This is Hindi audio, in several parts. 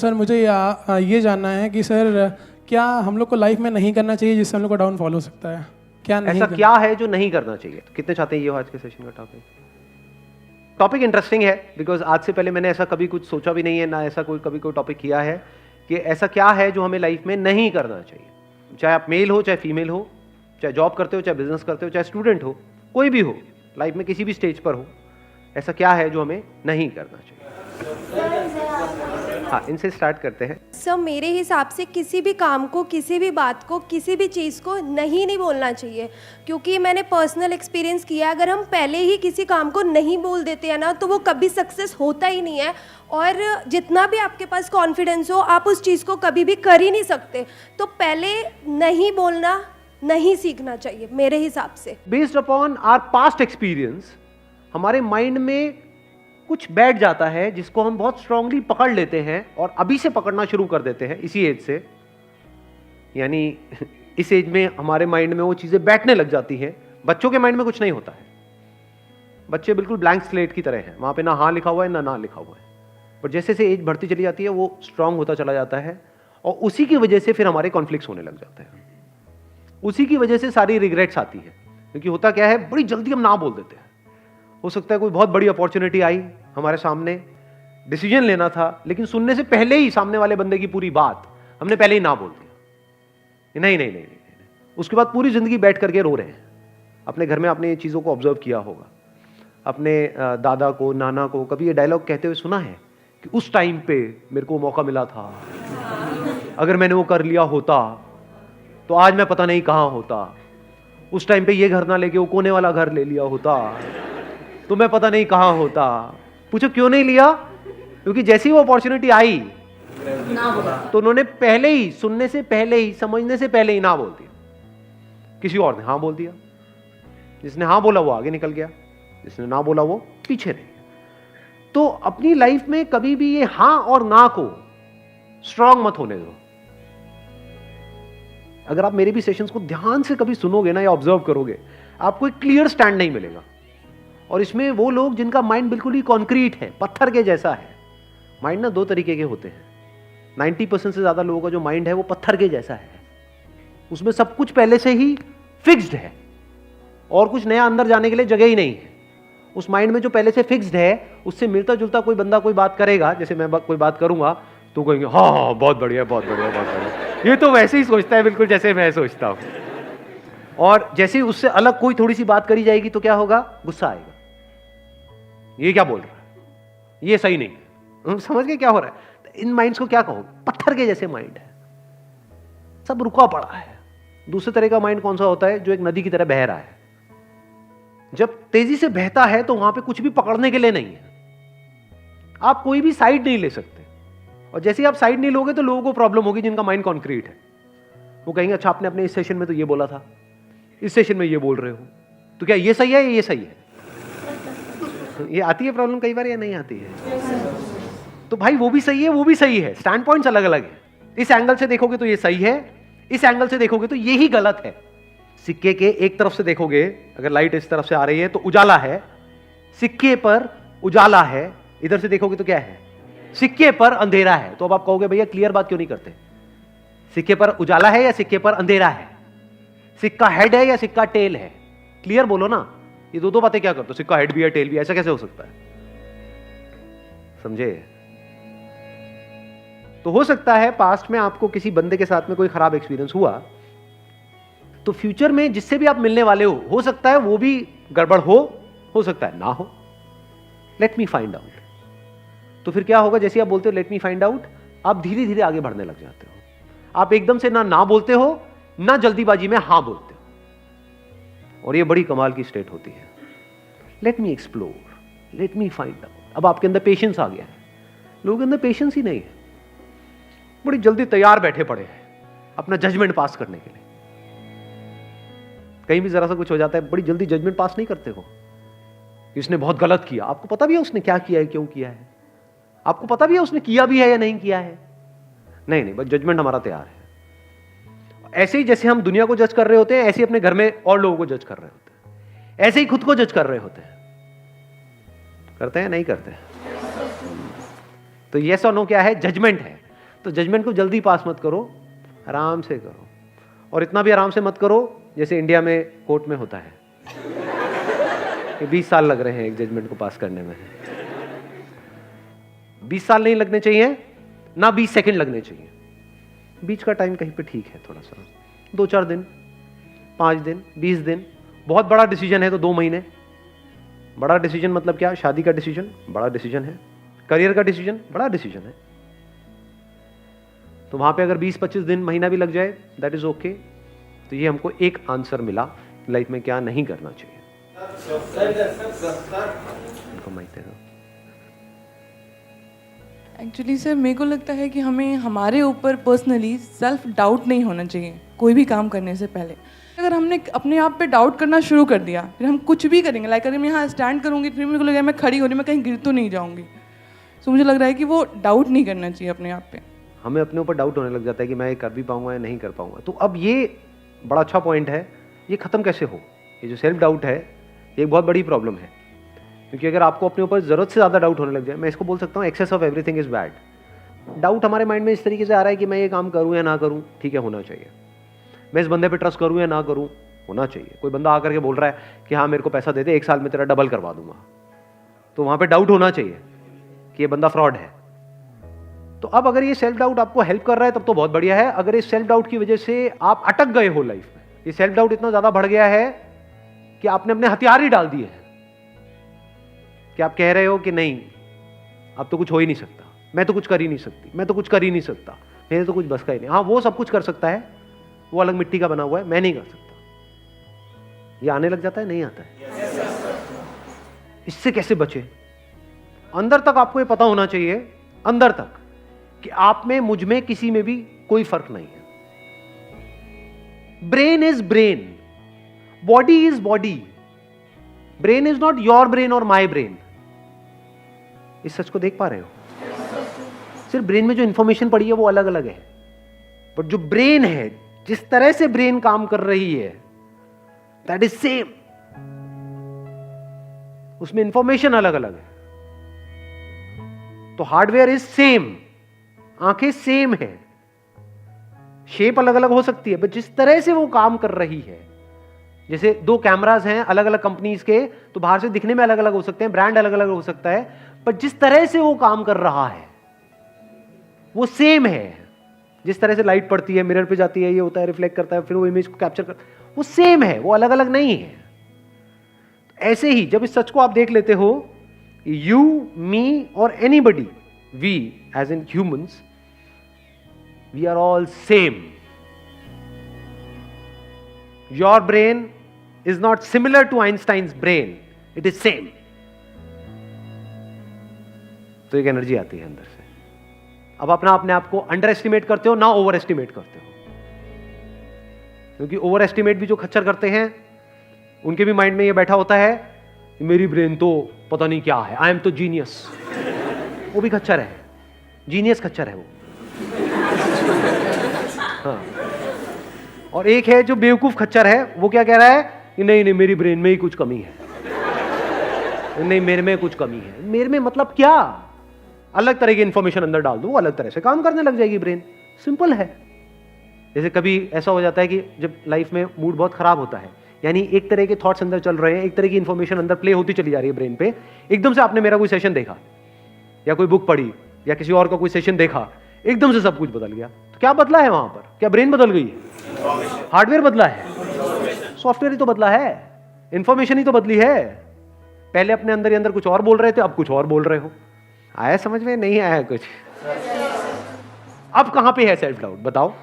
सर मुझे ये जानना है कि सर क्या हम लोग को लाइफ में नहीं करना चाहिए जिससे हम लोग को डाउनफॉल हो सकता है? क्या नहीं ऐसा क्या है जो नहीं करना चाहिए? तो कितने चाहते हैं ये हो आज के सेशन का टॉपिक इंटरेस्टिंग है, बिकॉज आज से पहले मैंने ऐसा कभी कुछ सोचा भी नहीं है, ना ऐसा कभी कोई टॉपिक किया है कि ऐसा क्या है जो हमें लाइफ में नहीं करना चाहिए। चाहे आप मेल हो, चाहे फीमेल हो, चाहे जॉब करते हो, चाहे बिजनेस करते हो, चाहे स्टूडेंट हो, कोई भी हो, लाइफ में किसी भी स्टेज पर हो, ऐसा क्या है जो हमें नहीं करना चाहिए? हाँ, इनसे स्टार्ट करते हैं। सर मेरे हिसाब से किसी भी काम को, किसी भी बात को, किसी भी चीज़ को नहीं बोलना चाहिए, क्योंकि मैंने पर्सनल एक्सपीरियंस किया है, अगर हम पहले ही किसी काम को नहीं बोल देते हैं ना तो वो कभी सक्सेस होता ही नहीं है, और जितना भी आपके पास कॉन्फिडेंस हो आप उस चीज़ को कभी भी कर ही नहीं सकते। तो पहले नहीं बोलना नहीं सीखना चाहिए मेरे हिसाब से। Based upon our past experience हमारे माइंड में कुछ बैठ जाता है जिसको हम बहुत स्ट्रांगली पकड़ लेते हैं और अभी से पकड़ना शुरू कर देते हैं इसी एज से, यानी इस एज में हमारे माइंड में वो चीजें बैठने लग जाती हैं। बच्चों के माइंड में कुछ नहीं होता है, बच्चे बिल्कुल ब्लैंक स्लेट की तरह हैं, वहां पे ना हाँ लिखा हुआ है ना लिखा हुआ है, पर जैसे जैसे एज बढ़ती चली जाती है वो स्ट्रांग होता चला जाता है और उसी की वजह से फिर हमारे कॉन्फ्लिक्ट्स होने लग जाते हैं, उसी की वजह से सारी रिग्रेट्स आती है। क्योंकि होता क्या है, बड़ी जल्दी हम ना बोल देते हैं। हो सकता है कोई बहुत बड़ी अपॉर्चुनिटी आई हमारे सामने, डिसीजन लेना था, लेकिन सुनने से पहले ही सामने वाले बंदे की पूरी बात हमने पहले ही ना बोल दिया। नहीं, उसके बाद पूरी जिंदगी बैठ करके रो रहे हैं। अपने घर में आपने ये चीज़ों को ऑब्जर्व किया होगा, अपने दादा को, नाना को कभी ये डायलॉग कहते हुए सुना है कि उस टाइम पे मेरे को मौका मिला था, अगर मैंने वो कर लिया होता तो आज मैं पता नहीं कहां होता, उस टाइम पे ये घर ना लेके वो कोने वाला घर ले लिया होता तो मैं पता नहीं कहां होता। पूछो क्यों नहीं लिया? क्योंकि जैसी वो अपॉर्चुनिटी आई तो उन्होंने पहले ही, सुनने से पहले ही, समझने से पहले ही ना बोल दिया। किसी और ने हाँ बोल दिया, जिसने हाँ बोला वो आगे निकल गया, जिसने ना बोला वो पीछे रह गया। तो अपनी लाइफ में कभी भी ये हाँ और ना को स्ट्रांग मत होने दो। अगर आप मेरे भी सेशंस को ध्यान से कभी सुनोगे ना या ऑब्जर्व करोगे, आपको एक क्लियर स्टैंड नहीं मिलेगा। और इसमें वो लोग जिनका माइंड बिल्कुल ही कॉन्क्रीट है, पत्थर के जैसा है। माइंड ना दो तरीके के होते हैं, 90% से ज्यादा लोगों का जो माइंड है वो पत्थर के जैसा है, उसमें सब कुछ पहले से ही फिक्स्ड है और कुछ नया अंदर जाने के लिए जगह ही नहीं है। उस माइंड में जो पहले से फिक्स्ड है उससे मिलता जुलता कोई बंदा कोई बात करेगा, जैसे मैं कोई बात करूंगा तो कहेंगे हाँ बहुत बढ़िया बहुत बढ़िया बहुत बढ़िया, ये तो वैसे ही सोचता है बिल्कुल जैसे मैं सोचता हूं। और जैसे ही उससे अलग कोई थोड़ी सी बात करी जाएगी तो क्या होगा, गुस्सा आएगा, ये क्या बोल रहा है, ये सही नहीं। समझ गए क्या हो रहा है? इन माइंड्स को क्या कहो, पत्थर के जैसे माइंड है, सब रुका पड़ा है। दूसरे तरह का माइंड कौन सा होता है, जो एक नदी की तरह बह रहा है। जब तेजी से बहता है तो वहां पे कुछ भी पकड़ने के लिए नहीं है, आप कोई भी साइड नहीं ले सकते। और जैसे ही आप साइड नहीं लोगे तो लोगों को प्रॉब्लम होगी जिनका माइंड कॉन्क्रीट है। वो कहेंगे अच्छा आपने अपने इस सेशन में तो ये बोला था, इस सेशन में ये बोल रहे हो, तो क्या ये सही है या ये सही है? ये आती है प्रॉब्लम कई बार या नहीं आती है? तो भाई वो भी सही है, वो भी सही है, स्टैंड पॉइंट्स अलग अलग है। इस एंगल से देखोगे तो ये सही है, इस एंगल से देखोगे तो यही गलत है। सिक्के के एक तरफ से देखोगे, अगर लाइट इस तरफ से आ रही है तो उजाला है, सिक्के पर उजाला है, इधर से देखोगे तो क्या है, सिक्के पर अंधेरा है। तो अब आप कहोगे भैया क्लियर बात क्यों नहीं करते, सिक्के पर उजाला है या सिक्के पर अंधेरा है, सिक्का हेड है या सिक्का टेल है, क्लियर बोलो ना। ये दो बातें क्या करते हो, सिक्का हेड भी है टेल भी, ऐसा कैसे हो सकता है? समझे? तो हो सकता है पास्ट में आपको किसी बंदे के साथ में कोई खराब एक्सपीरियंस हुआ, तो फ्यूचर में जिससे भी आप मिलने वाले हो सकता है वो भी गड़बड़ हो सकता है ना हो। Let me find out. तो फिर क्या होगा, जैसे आप बोलते हो लेट मी फाइंड आउट, आप धीरे धीरे आगे बढ़ने लग जाते हो। आप एकदम से ना बोलते हो, ना जल्दीबाजी में हां बोलते हो, और ये बड़ी कमाल की स्टेट होती है। Let me explore, let me find out. अब आपके अंदर पेशेंस आ गया है। लोगों के अंदर पेशेंस ही नहीं है, बड़ी जल्दी तैयार बैठे पड़े हैं अपना जजमेंट पास करने के लिए। कहीं भी जरा सा कुछ हो जाता है, बड़ी जल्दी जजमेंट पास नहीं करते हो कि उसने बहुत गलत किया। आपको पता भी है उसने क्या किया है, क्यों किया है, आपको पता भी है उसने किया भी है या नहीं किया है। नहीं, बस जजमेंट हमारा तैयार है। ऐसे ही जैसे हम दुनिया को जज कर रहे होते हैं, ऐसे ही अपने घर में और लोगों को जज कर रहे होते हैं, ऐसे ही खुद को जज कर रहे होते हैं। करते हैं नहीं करते? तो यस और नो क्या है, जजमेंट है। तो जजमेंट को जल्दी पास मत करो, आराम से करो, और इतना भी आराम से मत करो जैसे इंडिया में कोर्ट में होता है कि 20 साल लग रहे हैं एक जजमेंट को पास करने में। 20 साल नहीं लगने चाहिए, ना 20 सेकंड लगने चाहिए, बीच का टाइम कहीं पे ठीक है, थोड़ा सा 2-4 दिन, 5 दिन, 20 दिन। बहुत बड़ा डिसीजन है तो 2 महीने। बड़ा डिसीजन मतलब क्या? शादी का डिसीजन बड़ा डिसीजन है, करियर का डिसीजन बड़ा डिसीजन है, तो वहां पे अगर 20-25 दिन, महीना भी लग जाए, दैट इज ओके। तो ये हमको एक आंसर मिला लाइफ में क्या नहीं करना चाहिए। एक्चुअली सर मेरे को लगता है कि हमें हमारे ऊपर पर्सनली सेल्फ डाउट नहीं होना चाहिए कोई भी काम करने से पहले। अगर हमने अपने आप पे डाउट करना शुरू कर दिया, फिर हम कुछ भी करेंगे, लाइक अगर मैं यहाँ स्टैंड करूँगी फिर मेरे को लगेगा मैं खड़ी हो रही, मैं कहीं गिर तो नहीं जाऊँगी। सो मुझे लग रहा है कि वो डाउट नहीं करना चाहिए अपने आप पे। हमें अपने ऊपर डाउट होने लग जाता है कि मैं ये कर भी पाऊंगा या नहीं कर पाऊंगा। तो अब ये बड़ा अच्छा पॉइंट है, ये ख़त्म कैसे हो? ये जो सेल्फ डाउट है ये एक बहुत बड़ी प्रॉब्लम है, क्योंकि अगर आपको अपने ऊपर ज़रूरत से ज़्यादा डाउट होने लग जाए, मैं इसको बोल सकता हूँ excess of everything is bad. Doubt हमारे माइंड में इस तरीके से आ रहा है कि मैं ये काम करूँ या ना करूँ, ठीक है, होना चाहिए। मैं इस बंदे पे ट्रस्ट करूँ या ना करूँ, होना चाहिए। कोई बंदा आकर के बोल रहा है कि हाँ मेरे को पैसा दे दे, 1 साल में तेरा डबल करवा दूंगा, तो वहाँ पर डाउट होना चाहिए कि ये बंदा फ्रॉड है। तो अब अगर ये सेल्फ डाउट आपको हेल्प कर रहा है तब तो बहुत बढ़िया है। अगर इस सेल्फ डाउट की वजह से आप अटक गए हो लाइफ में, ये सेल्फ डाउट इतना ज्यादा बढ़ गया है कि आपने अपने हथियार ही डाल दिए हैं, कि आप कह रहे हो कि नहीं अब तो कुछ हो ही नहीं सकता, मैं तो कुछ कर ही नहीं सकती, मैं तो कुछ कर ही नहीं सकता, मेरे तो कुछ बस का ही नहीं। हाँ वो सब कुछ कर सकता है, वो अलग मिट्टी का बना हुआ है, मैं नहीं कर सकता। ये आने लग जाता है, नहीं आता है। इससे कैसे बचे? अंदर तक आपको ये पता होना चाहिए, अंदर तक, कि आप में, मुझ में, किसी में भी कोई फर्क नहीं है। Brain is brain, body is body. Brain is not your brain और माई ब्रेन। इस सच को देख पा रहे हो? सिर्फ ब्रेन में जो इंफॉर्मेशन पड़ी है वो अलग अलग है, बट जो ब्रेन है, जिस तरह से ब्रेन काम कर रही है, दैट इज सेम। उसमें इंफॉर्मेशन अलग अलग है। तो हार्डवेयर इज सेम, आंखें सेम है, शेप अलग अलग हो सकती है, बट जिस तरह से वो काम कर रही है, जैसे 2 कैमरास हैं अलग अलग कंपनीज के, तो बाहर से दिखने में अलग अलग हो सकते हैं, ब्रांड अलग अलग हो सकता है, पर जिस तरह से वो काम कर रहा है वो सेम है। जिस तरह से लाइट पड़ती है, मिरर पे जाती है, ये होता है, रिफ्लेक्ट करता है, फिर वो इमेज को कैप्चर कर, वो सेम है, वो अलग अलग नहीं है। ऐसे ही जब इस सच को आप देख लेते हो, यू, मी और anybody, we as in humans, we are all same. Your brain is not similar to Einstein's brain, it is same. तो एक एनर्जी आती है अंदर से। अब अपना अपने आप को अंडर एस्टिमेट करते हो ना ओवर एस्टिमेट करते हो, क्योंकि ओवर एस्टिमेट भी जो खच्चर करते हैं उनके भी माइंड में ये बैठा होता है मेरी ब्रेन तो पता नहीं क्या है, आई एम तो जीनियस। वो भी खच्चर है, जीनियस खच्चर है वो। हाँ। और एक है जो बेवकूफ खच्चर है, वो क्या कह रहा है कि नहीं नहीं मेरी ब्रेन में ही कुछ कमी है, नहीं मेरे में कुछ कमी है। मेरे में मतलब क्या? अलग तरह की इंफॉर्मेशन अंदर डाल दो, वो अलग तरह से काम करने लग जाएगी ब्रेन। सिंपल है। जैसे कभी ऐसा हो जाता है कि जब लाइफ में मूड बहुत खराब होता है, यानी एक तरह के थॉट्स अंदर चल रहे हैं, एक तरह की इंफॉर्मेशन अंदर प्ले होती चली जा रही है ब्रेन पे, एकदम से आपने मेरा कोई सेशन देखा या कोई बुक पढ़ी या किसी और का कोई सेशन देखा, एकदम से सब कुछ बदल गया। तो क्या बदला है वहां पर? क्या ब्रेन बदल गई है? हार्डवेयर बदला है, सॉफ्टवेयर ही तो बदला है, इंफॉर्मेशन ही तो बदली है। पहले अपने अंदर ही अंदर कुछ और बोल रहे थे, अब कुछ और बोल रहे हो। आया समझ में? नहीं आया कुछ? अब कहां पे है सेल्फ डाउट बताओ?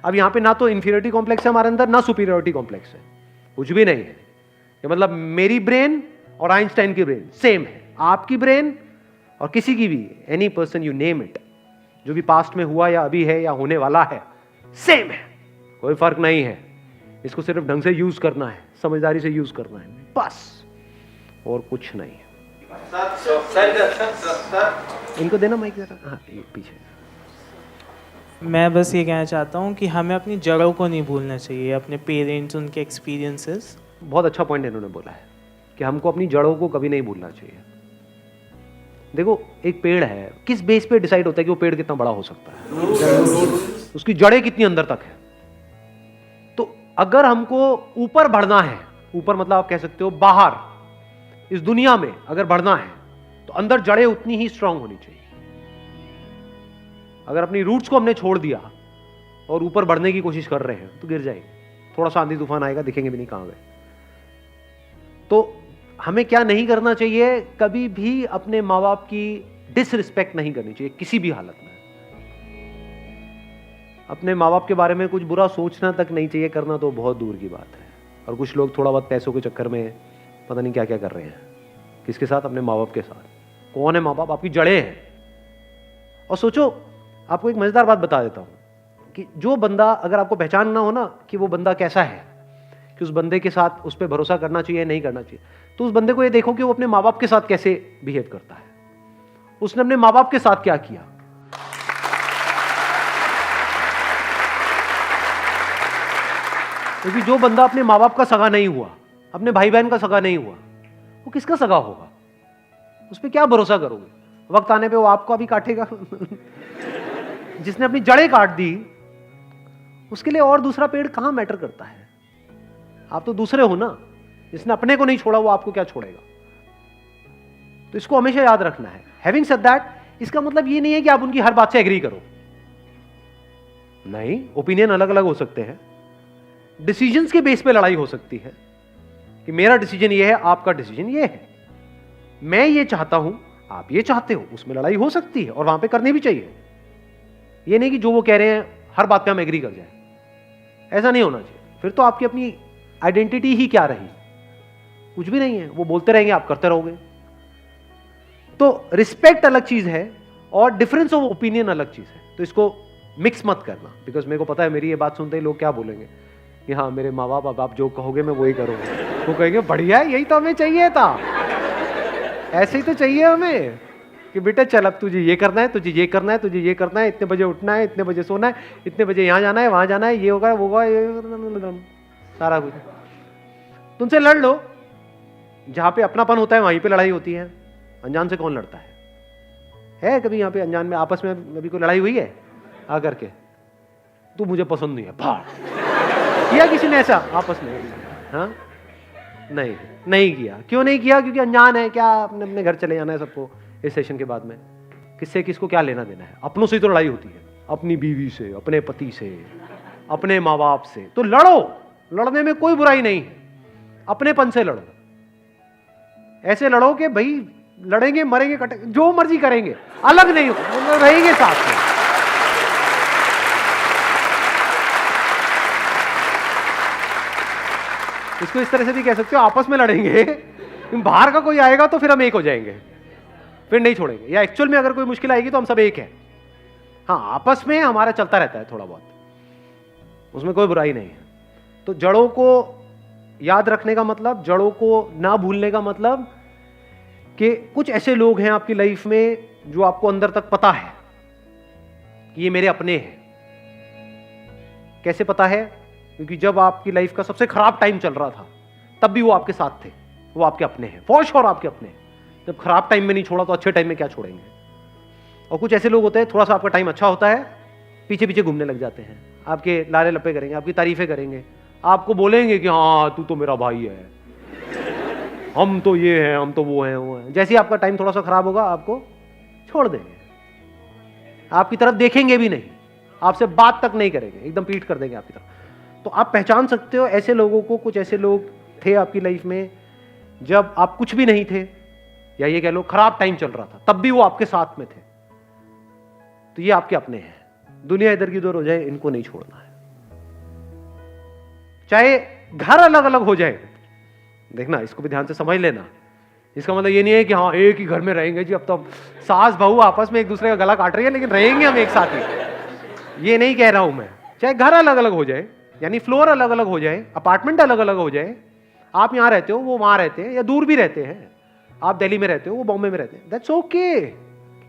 अब यहां पे ना तो इंफीरियरिटी कॉम्प्लेक्स है हमारे अंदर, ना सुपीरियरिटी कॉम्प्लेक्स है, कुछ भी नहीं है। मतलब मेरी ब्रेन और आइंस्टाइन की ब्रेन सेम है, आपकी ब्रेन और किसी की भी, any person you name it, जो भी पास्ट में हुआ या अभी है या होने वाला है, सेम है, कोई फर्क नहीं है। इसको सिर्फ ढंग से यूज करना है, समझदारी से यूज करना है, बस, और कुछ नहीं है। इनको देना माइक जरा। हाँ पीछे। मैं बस ये कहना चाहता हूँ कि हमें अपनी जड़ों को नहीं भूलना चाहिए, अपने पेरेंट्स, उनके एक्सपीरियंसेस। बहुत अच्छा पॉइंट इन्होंने बोला है कि हमको अपनी जड़ों को कभी नहीं भूलना चाहिए। देखो एक पेड़ है, किस बेस पे डिसाइड होता है कि वो पेड़ कितना बड़ा हो सकता है? उसकी जड़ें कितनी अंदर तक है। तो अगर हमको ऊपर बढ़ना है, ऊपर मतलब आप कह सकते हो बाहर इस दुनिया में अगर बढ़ना है, तो अंदर जड़ें उतनी ही स्ट्रांग होनी चाहिए। अगर अपनी रूट्स को हमने छोड़ दिया और ऊपर बढ़ने की कोशिश कर रहे हैं तो गिर जाएंगे। थोड़ा सा आंधी तूफान आएगा, दिखेंगे भी नहीं कहां गए। तो हमें क्या नहीं करना चाहिए, कभी भी अपने माँ बाप की डिसरिस्पेक्ट नहीं करनी चाहिए किसी भी हालत में। अपने माँ बाप के बारे में कुछ बुरा सोचना तक नहीं चाहिए, करना तो बहुत दूर की बात है। और कुछ लोग थोड़ा बहुत पैसों के चक्कर में पता नहीं क्या क्या कर रहे हैं। किसके साथ? अपने माँ बाप के साथ। कौन है माँ बाप? आपकी जड़ें हैं। और सोचो, आपको एक मजेदार बात बता देता हूं कि जो बंदा, अगर आपको पहचानना हो ना कि वो बंदा कैसा है, कि उस बंदे के साथ उस पर भरोसा करना चाहिए नहीं करना चाहिए, तो उस बंदे को ये देखो कि वो अपने माँ बाप के साथ कैसे बिहेव करता है। उसने अपने माँ बाप के साथ क्या किया। क्योंकि जो बंदा अपने माँ बाप का सगा नहीं हुआ, अपने भाई बहन का सगा नहीं हुआ, वो किसका सगा होगा? उस पर क्या भरोसा करोगे? वक्त आने पे वो आपको भी काटेगा। जिसने अपनी जड़ें काट दी, उसके लिए और दूसरा पेड़ कहां मैटर करता है? आप तो दूसरे हो ना। जिसने अपने को नहीं छोड़ा वो आपको क्या छोड़ेगा? तो इसको हमेशा याद रखना है। हैविंग सेड दैट, इसका मतलब ये नहीं है कि आप उनकी हर बात से एग्री करो। नहीं, ओपिनियन अलग अलग हो सकते हैं। डिसीजंस के बेस पे लड़ाई हो सकती है कि मेरा डिसीजन ये है, आपका डिसीजन ये है, मैं ये चाहता हूं, आप ये चाहते हो। उसमें लड़ाई हो सकती है और वहां पे करनी भी चाहिए। ये नहीं कि जो वो कह रहे हैं हर बात पे हम एग्री कर जाए। ऐसा नहीं होना चाहिए। फिर तो आपकी अपनी आइडेंटिटी ही क्या रही? कुछ भी नहीं है। वो बोलते रहेंगे, आप करते रहोगे। तो रिस्पेक्ट अलग चीज है और डिफरेंस ऑफ ओपिनियन अलग चीज है। तो इसको मिक्स मत करना। बिकॉज मेरे को पता है मेरी ये बात सुनते ही लोग क्या बोलेंगे कि हाँ, मेरे माँ बाप, अब आप जो कहोगे मैं वही करूंगा। वो कहेंगे बढ़िया, यही तो हमें चाहिए था। ऐसे ही तो चाहिए हमें कि बेटा चल, अब तुझे ये करना है, तुझे ये करना है, तुझे ये करना है, इतने बजे उठना है, इतने बजे सोना है, इतने बजे यहाँ जाना है, वहां जाना है, ये होगा वो होगा, ये सारा कुछ। तुमसे लड़ लो। जहां पे अपनापन होता है वहीं पे लड़ाई होती है। अनजान से कौन लड़ता है कभी यहाँ पे अनजान में आपस में अभी कोई लड़ाई हुई है आकर के? तू मुझे पसंद नहीं है, भाड़ किया किसी ने ऐसा आपस में? हाँ, नहीं किया। क्यों नहीं किया? क्योंकि अनजान है। क्या अपने अपने घर चले जाना है सबको इस सेशन के बाद में? किससे किसको क्या लेना देना है? अपनों से ही तो लड़ाई होती है, अपनी बीवी से, अपने पति से, अपने माँ बाप से। तो लड़ो, लड़ने में कोई बुराई नहीं है। अपनेपन से लड़ो। ऐसे लड़ो कि भाई लड़ेंगे, मरेंगे, कटेंगे, जो मर्जी करेंगे, अलग नहीं हो, रहेंगे साथ में। इसको इस तरह से भी कह सकते हो, आपस में लड़ेंगे, बाहर का कोई आएगा तो फिर हम एक हो जाएंगे, फिर नहीं छोड़ेंगे। या एक्चुअल में अगर कोई मुश्किल आएगी तो हम सब एक है। हाँ, आपस में हमारा चलता रहता है थोड़ा बहुत, उसमें कोई बुराई नहीं है। तो जड़ों को याद रखने का मतलब, जड़ों को ना भूलने का मतलब कि कुछ ऐसे लोग हैं आपकी लाइफ में जो आपको अंदर तक पता है कि ये मेरे अपने हैं। कैसे पता है? क्योंकि जब आपकी लाइफ का सबसे खराब टाइम चल रहा था तब भी वो आपके साथ थे, वो आपके अपने हैं, फॉर श्योर आपके अपने हैं। जब खराब टाइम में नहीं छोड़ा तो अच्छे टाइम में क्या छोड़ेंगे? और कुछ ऐसे लोग होते हैं, थोड़ा सा आपका टाइम अच्छा होता है, पीछे पीछे घूमने लग जाते हैं, आपके लारे लपे करेंगे, आपकी तारीफें करेंगे, आपको बोलेंगे कि हाँ तू तो मेरा भाई है, हम तो ये हैं, हम तो वो हैं। जैसे ही आपका टाइम थोड़ा सा खराब होगा आपको छोड़ देंगे, आपकी तरफ देखेंगे भी नहीं, आपसे बात तक नहीं करेंगे, एकदम पीठ कर देंगे आपकी तरफ। तो आप पहचान सकते हो ऐसे लोगों को। कुछ ऐसे लोग थे आपकी लाइफ में जब आप कुछ भी नहीं थे, या ये कह लो खराब टाइम चल रहा था, तब भी वो आपके साथ में थे। तो ये आपके अपने हैं। दुनिया इधर की उधर हो जाए, इनको नहीं छोड़ना है। चाहे घर अलग अलग हो जाए, देखना इसको भी ध्यान से समझ लेना। इसका मतलब ये नहीं है कि हाँ एक ही घर में रहेंगे जी, अब तो सास बहू आपस में एक दूसरे का गला काट रही है लेकिन रहेंगे हम एक साथ ही, ये नहीं कह रहा हूं मैं। चाहे घर अलग अलग हो जाए, यानी फ्लोर अलग अलग हो जाए, अपार्टमेंट अलग अलग हो जाए, आप यहां रहते हो वो वहां रहते हैं, या दूर भी रहते हैं, आप दिल्ली में रहते हो वो बॉम्बे में रहते हैं, दैट्स ओके।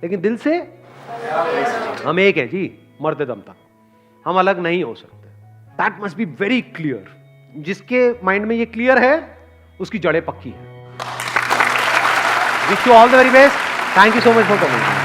लेकिन दिल से हम एक है जी, मरते दम तक हम अलग नहीं हो सकते। That must be very clear. जिसके माइंड में ये क्लियर है उसकी जड़ें पक्की है। Wish you all the very best. Thank you so much for coming.